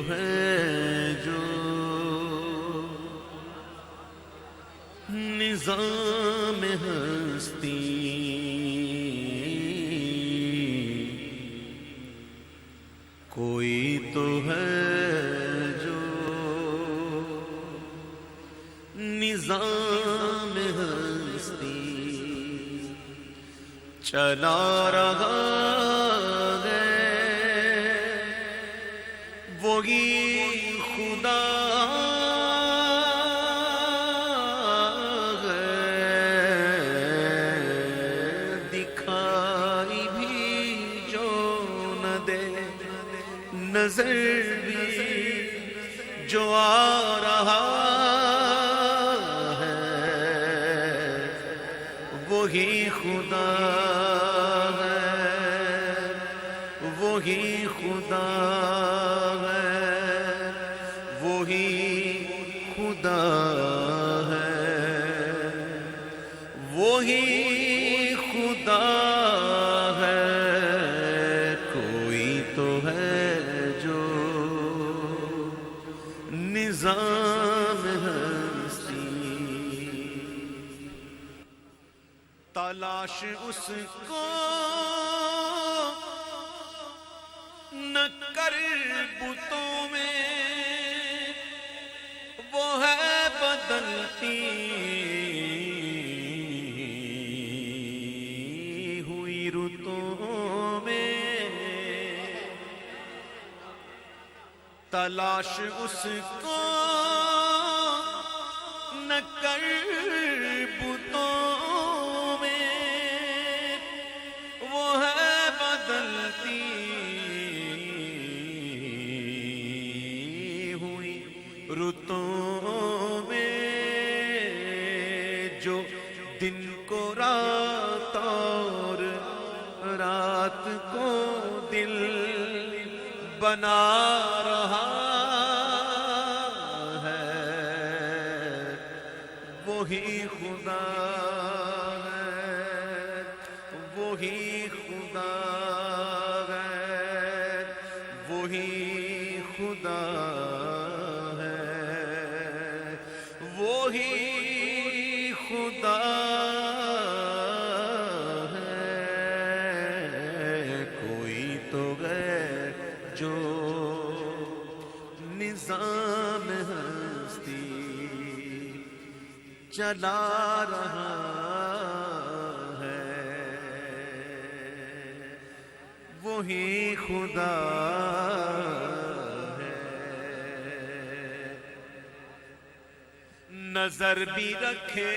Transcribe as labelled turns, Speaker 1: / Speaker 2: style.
Speaker 1: ہے جو نظام ہستی، کوئی تو ہے جو نظام ہستی چلا رہا ہے، وہی خدا نظر بھی جو آ رہا ہے وہی خدا ہے، وہی خدا ہے، وہی خدا ہے، وہی خدا ہے، کوئی تو ہے نظام ہستی، تلاش اس کو نہ کر بتوں میں، وہ ہے بدلتی ہوئی رتوں میں، تلاش اس کو نہ کر بتوں میں، وہ ہے بدلتی ہوئی رتوں میں، جو دن کو رات اور رات کو دل بنا رہا ہے، وہی خدا ہے، وہی خدا ہے، وہی خدا ہے، وہی خدا ہے، کوئی تو ہے جو نظام ہستی چلا رہا ہے، وہی خدا ہے، نظر بھی رکھے